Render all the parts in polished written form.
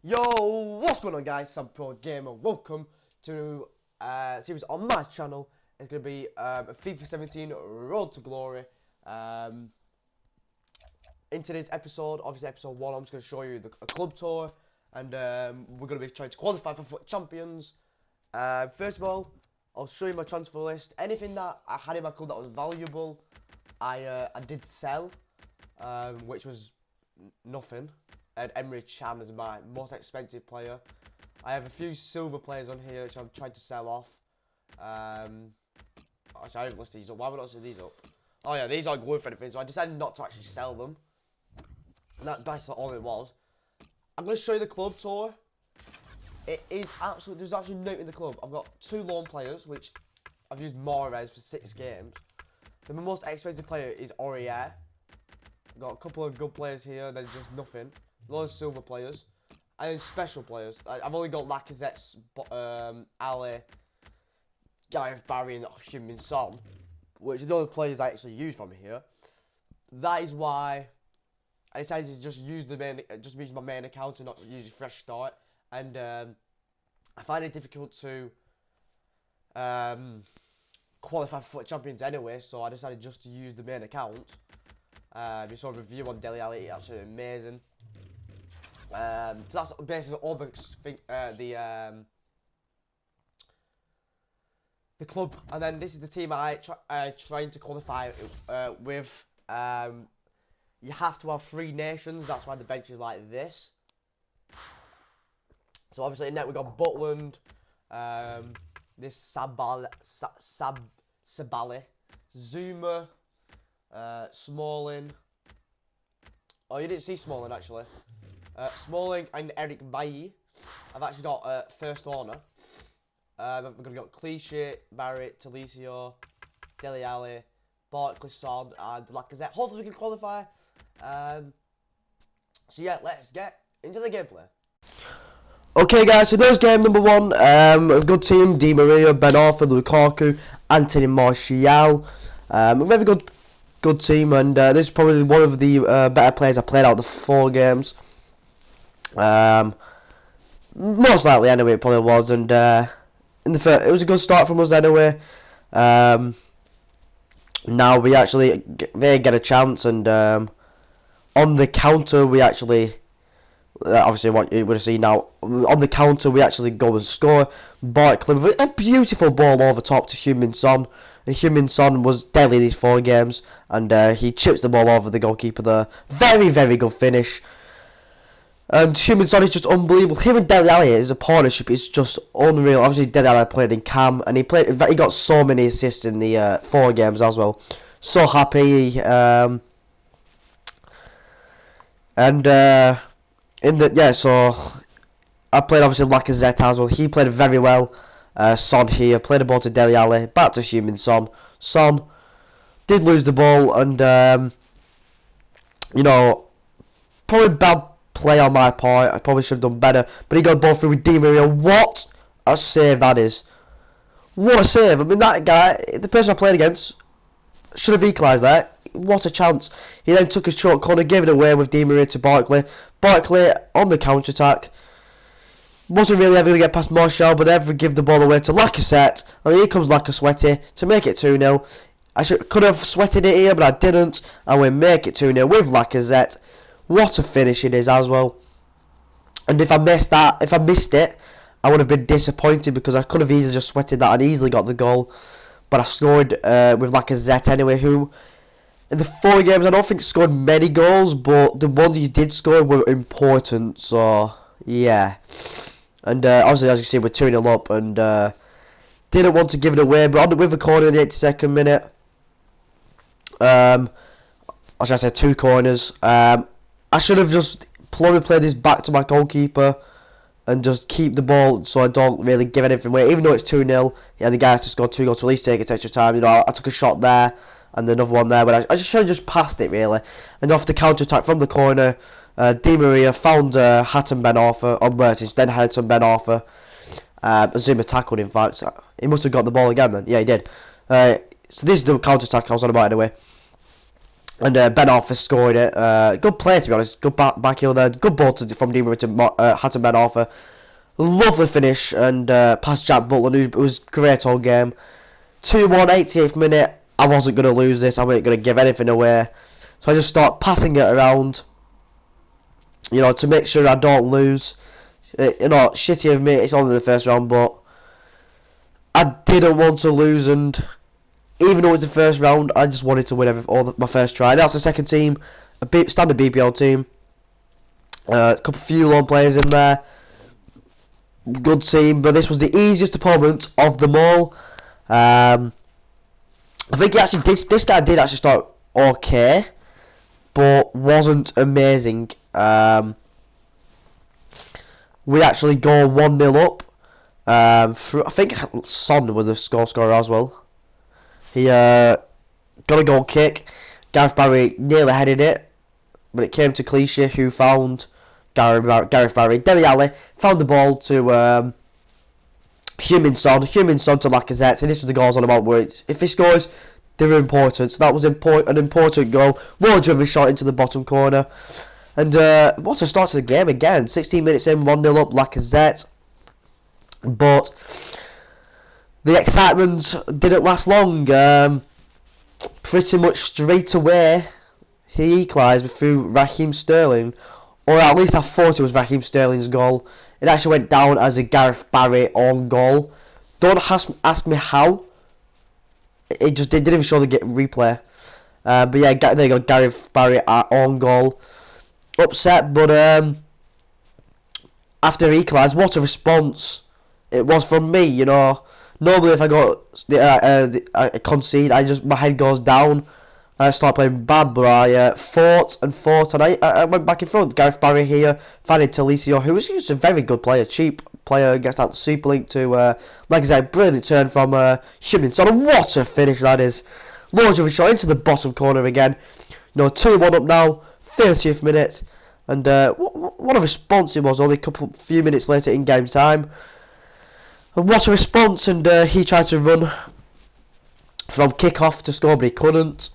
Yo, what's going on, guys? I'm Pro Gamer. Welcome to a series on my channel. It's going to be a FIFA 17 Road to Glory. In today's episode, obviously episode 1, I'm just going to show you a club tour. And we're going to be trying to qualify for FUT Champions. First of all, I'll show you my transfer list. Anything that I had in my club that was valuable, I did sell, which was nothing. And Emery Chan is my most expensive player. I have a few silver players on here which I'm trying to sell off. Actually, I haven't listed these up. Why have I not listed these up? Oh yeah, these aren't worth anything, so I decided not to actually sell them. And that's all it was. I'm going to show you the club tour. It is absolutely, there's actually nothing in the club. I've got 2 loan players, which I've used Mahrez for 6 games. Then my most expensive player is Aurier. I've got a couple of good players here, then just nothing. Loads of silver players, and then special players. I've only got Lacazette, Ali, Gareth Barry, and Heung-min Son, which are the only players I actually use from here. That is why I decided to just use my main account and not use a fresh start. And I find it difficult to qualify for FUT Champions anyway, so I decided just to use the main account. You saw a review on Dele Alli, absolutely amazing. So that's basically all the club, and then this is the team I trying to qualify with. You have to have 3 nations. That's why the bench is like this. So obviously in net we got Butland, this Sabali, Zuma, Smalling. Oh, you didn't see Smalling actually. Smalling and Eric Bailly. I've actually got first owner. We've got Clichy, Barrett, Talisio, Dele Alli, Barkley, Son, and Lacazette. Hopefully we can qualify. So yeah, let's get into the gameplay. Okay guys, so there's game number 1. A good team: Di Maria, Ben Arthur, Lukaku, Anthony Martial. A very good team, and this is probably one of the better players I played out of the 4 games. Most likely anyway, it probably was, and in the first, it was a good start from us anyway. Now we actually they get a chance, and on the counter we actually obviously what you would see now, on the counter we actually go and score. Barkley with a beautiful ball over top to Heung-min Son. And Heung-min Son was deadly these 4 games, and he chips the ball over the goalkeeper there. Very good finish. And Heung-min Son is just unbelievable. Him and Dele Alli as a partnership is just unreal. Obviously, Dele Alli played in Cam, and he got so many assists in the 4 games as well. So happy. So I played obviously Lacazette as well. He played very well. Son here played the ball to Dele Alli, back to Heung-min Son. Son did lose the ball, and you know, probably bad play on my part. I probably should have done better, but he got the ball through with Di Maria. What a save that is! What a save! I mean, that guy, the person I played against, should have equalised there. What a chance! He then took a short corner, gave it away with Di Maria to Barkley. Barkley on the counter attack. Wasn't really ever going to get past Martial, but ever give the ball away to Lacazette, and here comes Lacazette to make it 2-0. I could have sweated it here, but I didn't, and we make it 2-0 with Lacazette. What a finish it is as well. And if I missed it, I would have been disappointed, because I could have easily just sweated that and easily got the goal. But I scored with Lacazette anyway, who in the 4 games I don't think scored many goals, but the ones he did score were important. So yeah. And obviously, as you see, we're 2-0 up, and didn't want to give it away, but with a corner in the 82nd minute. Or should I say 2 corners. I should have just probably played this back to my goalkeeper and just keep the ball so I don't really give anything away. Even though it's 2-0, yeah, the guy has to score 2 goals to at least take it extra time. You know, I took a shot there and another one there, but I just should have just passed it really. And off the counter attack from the corner, Di Maria found Hatton Ben Arthur on Mertis, then Hatton Ben Arthur. Zuma tackled, in fact. He must have got the ball again then. Yeah, he did. So this is the counter attack I was on about anyway. And Ben Arthur scored it. Good play, to be honest. Good back heel there. Good ball from Di Maria to Ben Arthur. Lovely finish and past Jack Butland, who was great all game. 2-1, 88th minute. I wasn't going to lose this. I wasn't going to give anything away. So I just start passing it around, you know, to make sure I don't lose. You know, shitty of me, it's only the first round, but I didn't want to lose, and even though it was the first round, I just wanted to win my first try. That's the second team, a standard BPL team. A few loan players in there. Good team, but this was the easiest opponent of them all. I think he actually did. This guy did actually start okay, but wasn't amazing. We actually go 1-0 up. I think Son was the scorer as well. He got a goal kick. Gareth Barry nearly headed it, but it came to Clichy, who found Gareth Barry. Dele Alli found the ball to Heung-min Son to Lacazette, and this was the goals on about. Where if he scores, they're important. So that was an important goal. Well driven shot into the bottom corner. And what a start to the game again. 16 minutes in, 1-0 up, Lacazette. But the excitement didn't last long. Pretty much straight away, he equalised through Raheem Sterling. Or at least I thought it was Raheem Sterling's goal. It actually went down as a Gareth Barry own goal. Don't ask me how. It didn't even show the replay. But yeah, there you go, Gareth Barry own goal. Upset, but after he equalised, what a response it was from me. You know, normally if I got I concede, my head goes down. I start playing bad, but I fought and I went back in front. Gareth Barry here, finding Talisio, who was just a very good player, cheap player, gets out the super link to, like I said, brilliant turn from Heung-min Son, and what a finish that is. Launch of a shot into the bottom corner again. You know, 2-1 up now, 30th minute, and what a response it was, only few minutes later in game time. And what a response, and he tried to run from kick-off to score, but he couldn't.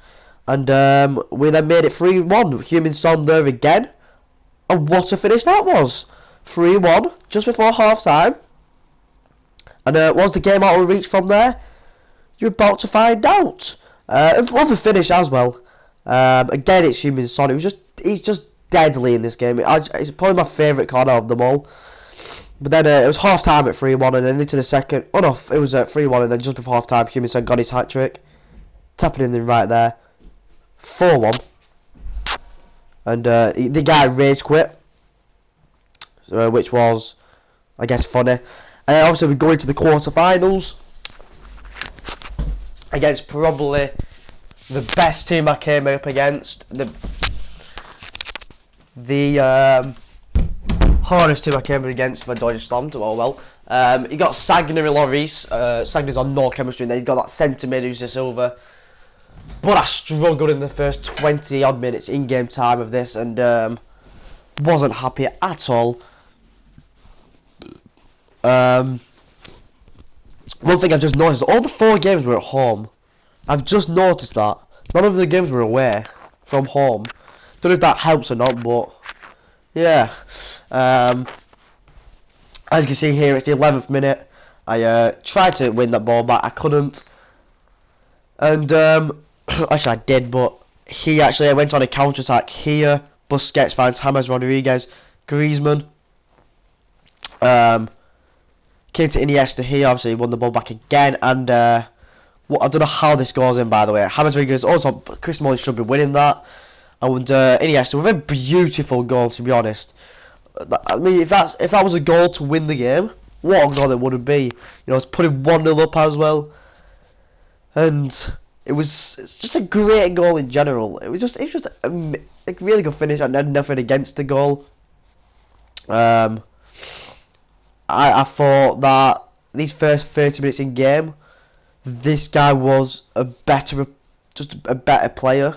And we then made it 3-1. Heung-min Son there again. And what a finish that was. 3-1 just before half time. And was the game out of reach from there? You're about to find out. Love the finish as well. Again, it's Heung-min Son. He's just deadly in this game. It's probably my favourite corner of them all. But then it was half time at 3-1, and then into the second. Oh no, it was 3-1, and then just before half time, Heung-min Son got his hat trick. Tapping in right there. 4-1, and the guy rage quit, which was, I guess, funny. And obviously we go into the quarterfinals against probably the best team I came up against, the hardest team I came up against for Deutsche Slammed. Oh well. He got Sagner and Lloris. Sagner's on no chemistry, and then he got that centre mid who's just over. But I struggled in the first 20 odd minutes in game time of this, and wasn't happy at all. One thing I've just noticed, all the 4 games were at home. I've just noticed that. None of the games were away from home. Don't know if that helps or not, but yeah. As you can see here, it's the 11th minute. I tried to win that ball back, I couldn't. And actually I did, but he actually went on a counter attack here. Busquets finds James Rodriguez, Griezmann. Came to Iniesta here. Obviously he won the ball back again, and I don't know how this goes in, by the way. James Rodriguez also, Chris Smalling should be winning that. And Iniesta with a beautiful goal, to be honest. I mean, if that was a goal to win the game, what a goal it would be. You know, it's putting 1-0 up as well. And it's just a great goal in general. It was just a really good finish, and nothing against the goal. I thought that these first 30 minutes in game, this guy was just a better player.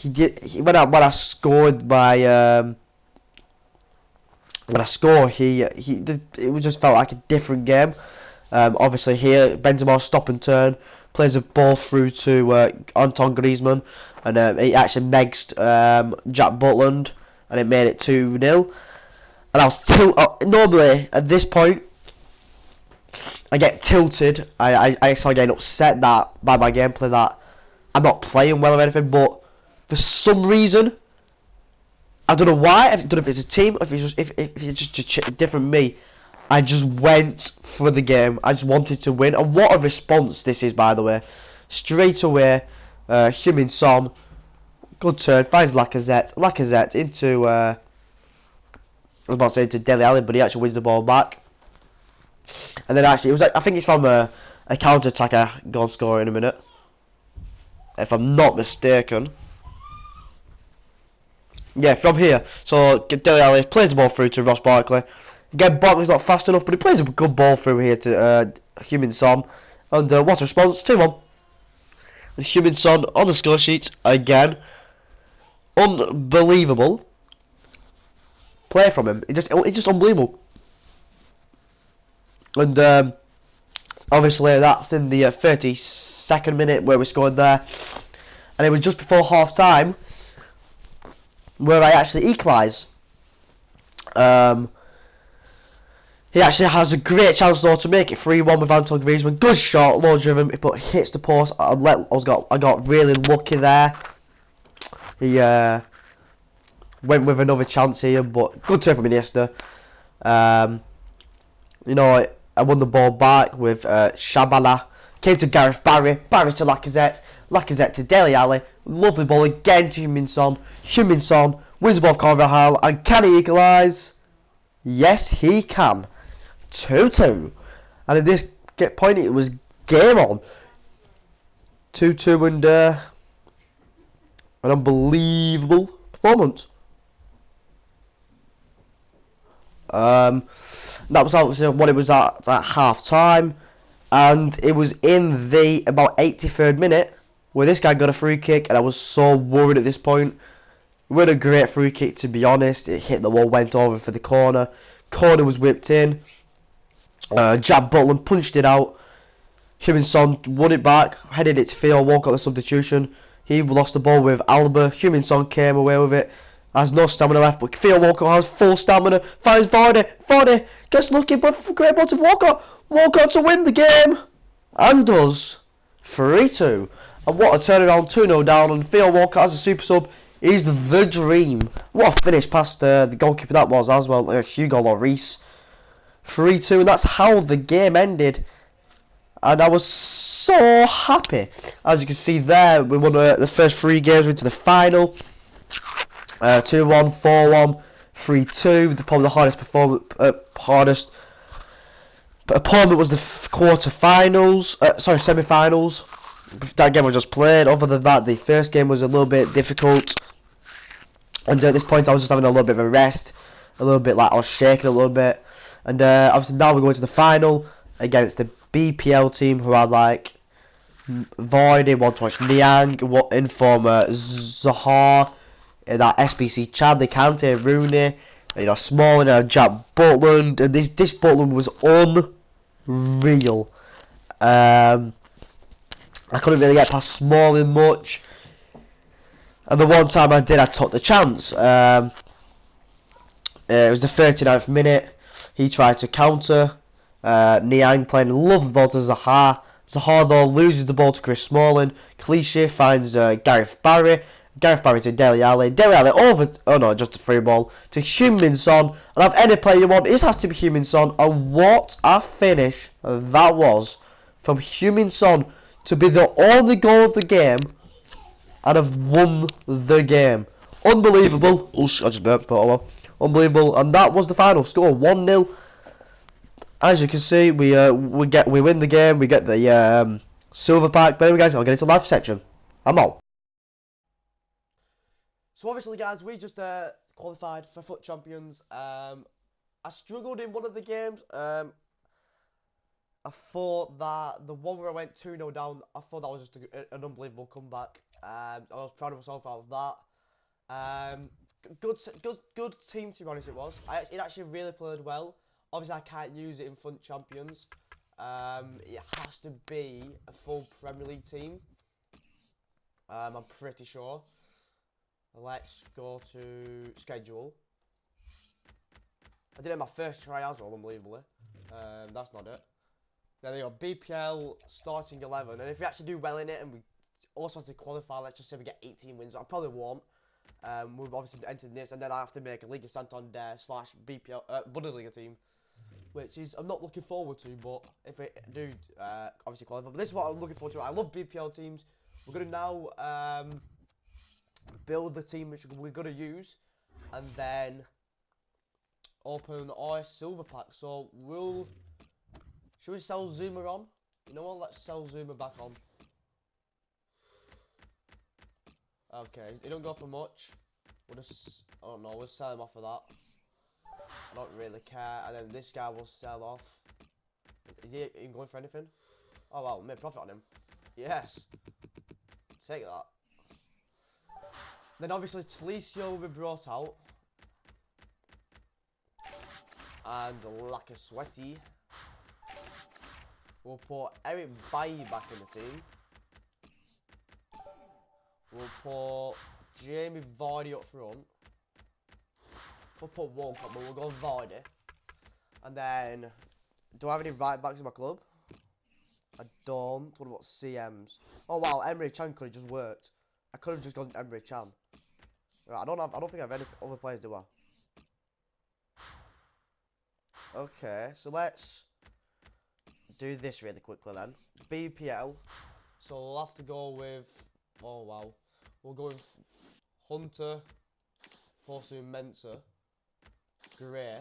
When I scored my when I score, it just felt like a different game. Obviously here, Benzema stop and turn, plays a ball through to Anton Griezmann, and he actually megs Jack Butland, and it made it 2-0. And I was normally at this point I get tilted. I start getting upset that by my gameplay that I'm not playing well or anything, but for some reason I don't know why. I don't know if it's a team, or if it's just a different me. I just went for the game. I just wanted to win, and what a response this is, by the way. Straight away, Heung-min Son, good turn, finds Lacazette. Lacazette into I was about to say into Dele Alli, but he actually wins the ball back. And then actually, it was like, I think it's from a counter attacker gone score in a minute, if I'm not mistaken. Yeah, from here. So Dele Alli plays the ball through to Ross Barkley. Again, Barkley's not fast enough, but he plays a good ball through here to Heung-min Son. And what a response, 2-1. And Heung-min Son on the score sheet again. Unbelievable play from him. It's just unbelievable. And obviously that's in the 32nd minute where we scored there. And it was just before half time where I actually equalise. He actually has a great chance though to make it 3-1 with Anton Griezmann. Good shot, low driven, but hits the post. I got really lucky there. He went with another chance here, but good turn from Iniesta. You know, I won the ball back with Shabala. Came to Gareth Barry. Barry to Lacazette. Lacazette to Dele Alli. Lovely ball again to Heung-min Son. Heung-min Son wins above Carvajal, and can he equalise? Yes, he can. 2-2, and at this point it was game on. 2-2, and an unbelievable performance. That was obviously what it was at half time, and it was in the about 83rd minute where this guy got a free kick, and I was so worried at this point. It was a great free kick, to be honest. It hit the wall, went over for the corner. Corner was whipped in. Jack Butland punched it out. Heung-min Son won it back, headed it to Theo Walcott, the substitution. He lost the ball with Alba. Heung-min Son came away with it. Has no stamina left, but Theo Walcott has full stamina. Finds Vardy. Vardy gets lucky, but great ball to Walcott. Walcott to win the game, and does 3-2. And what a turnaround, 2-0 down, and Theo Walcott as a super sub is the dream. What a finish past the goalkeeper that was as well, Hugo Lloris. 3-2, and that's how the game ended. And I was so happy. As you can see there, we won the first 3 games into the final. 2-1, 4-1, 3-2. Probably the hardest opponent was the quarter-finals. Semi-finals. That game I just played. Other than that, the first game was a little bit difficult. And at this point, I was just having a little bit of a rest. A little bit like I was shaking a little bit. And obviously now we're going to the final against the BPL team, who are like Vardy, one to watch Niang, Informer, Zaha, that SBC Chad, Kante, Rooney, you know, Smalling, Jack Butland, and this Butland was unreal. I couldn't really get past Smalling much, and the one time I did, I took the chance. It was the 39th minute. He tried to counter. Niang playing a lovely ball to Zaha. Zaha though loses the ball to Chris Smalling. Clichy finds Gareth Barry. Gareth Barry to Dele Alli. Dele Alli over. Oh no, just a free ball to Heung-min Son. And have any player you want, it has to be Heung-min Son. And what a finish that was from Heung-min Son to be the only goal of the game and have won the game. Unbelievable. Oops, I just burped, but oh well. Unbelievable, and that was the final score, 1-0. As you can see, we win the game. We get the silver pack. But anyway, guys, I'll get into the live section. I'm out. So obviously, guys, we just qualified for FUT Champions. I struggled in one of the games. I thought that the one where I went 2-0 down, I thought that was just an unbelievable comeback. I was proud of myself out of that. Good team, to be honest. It was. It actually really played well. Obviously, I can't use it in FUT Champions. it has to be a full Premier League team. I'm pretty sure. Let's go to schedule. I did it my first try as well, unbelievably. That's not it. Then we got BPL starting 11, and if we actually do well in it and we also have to qualify, let's just say we get 18 wins. I probably won't. We've obviously entered this, and then I have to make a Liga Santander / BPL Bundesliga team, which is I'm not looking forward to. But if we do obviously qualify, but this is what I'm looking forward to. I love BPL teams. We're gonna now build the team which we're gonna use, and then open our silver pack. So should we sell Zuma on? You know what? Let's sell Zuma back on. Okay, he don't go for much. We'll just, I don't know, we'll sell him off for that. I don't really care. And then this guy will sell off. Is he even going for anything? Oh well, made profit on him. Yes. Take that. Then obviously Talicio will be brought out. And Sweaty. We'll put Eric Bailly back in the team. We'll put Jamie Vardy up front. We'll put Walcott, but we'll go Vardy. And then, do I have any right backs in my club? I don't. What about CMs? Oh wow, Emre Can could have just worked. I could have just gone Emre Can. Right, I don't think I have any other players, do I? Okay, so let's do this really quickly then. BPL. So we'll have to go with. Oh wow. We'll go with Hunter, Fosu Mensah, Gray.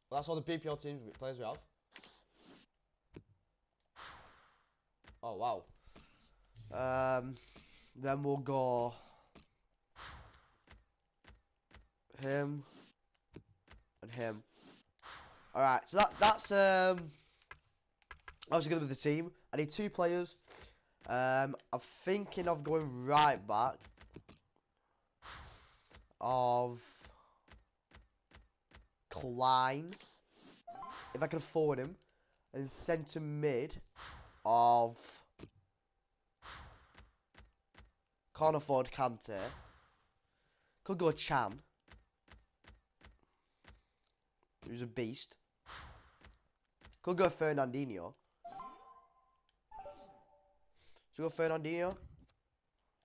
Well, that's all the BPL teams players we have. Oh wow. Then we'll go him and him. Alright, so that's obviously gonna be the team. I need 2 players. I'm thinking of going right back of Klein, if I can afford him, and centre mid of can't afford Kante. Could go Chan, who's a beast. Could go Fernandinho. Should we go Fernandinho?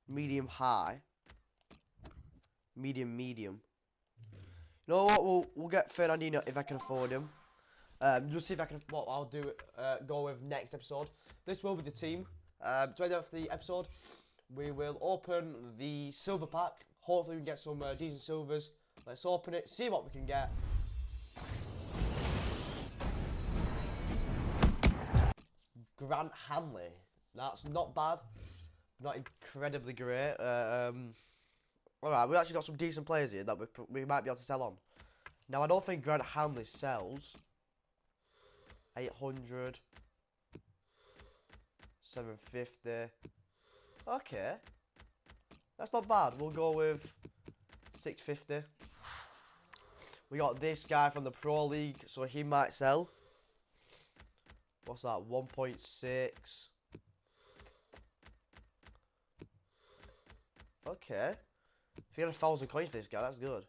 Medium high. Medium. You know what? We'll get Fernandinho if I can afford him. Just see if I can. What I'll do. Go with next episode. This will be the team. To end off the episode, we will open the silver pack. Hopefully we can get some decent silvers. Let's open it. See what we can get. Grant Hanley. That's not bad, not incredibly great. Alright, we actually got some decent players here that we might be able to sell on. Now, I don't think Grant Hanley sells. 800. 750. Okay. That's not bad. We'll go with 650. We got this guy from the Pro League, so he might sell. What's that? 1.6. Okay. If you get 1,000 coins for this guy, that's good.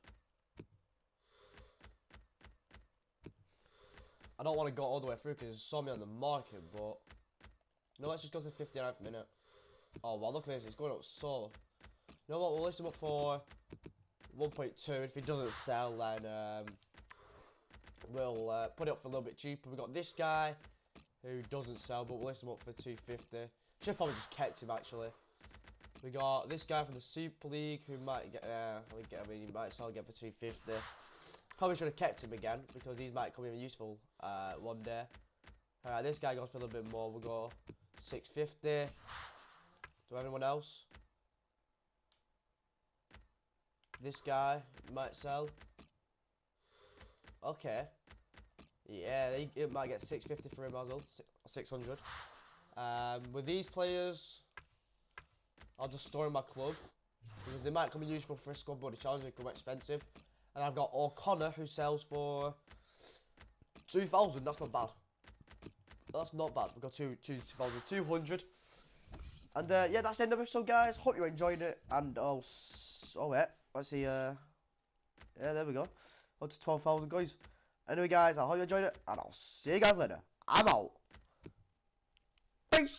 I don't want to go all the way through because there's so many on the market, but no, let's just go to the 59th minute. Oh well, look at this, it's going up so. You know what? We'll list him up for 1.2. If he doesn't sell, then we'll put it up for a little bit cheaper. We got this guy who doesn't sell, but we'll list him up for 250. Should probably just kept him actually. We got this guy from the Super League who might get, I mean, he might sell again for 250. Probably should have kept him again because these might come in useful one day. Alright, this guy goes for a little bit more. We'll go 650. To anyone else? This guy might sell. Okay. Yeah, it might get 650 for him as well. 600. With these players, I'll just store in my club because they might come in useful for a squad, but the challenges become expensive. And I've got O'Connor who sells for 2,000. That's not bad. That's not bad. We got 2,200. And yeah, that's the end of the episode, guys. Hope you enjoyed it. And oh wait, let's see. Yeah, there we go. Up to 12,000 guys. Anyway, guys, I hope you enjoyed it, and I'll see you guys later. I'm out. Peace.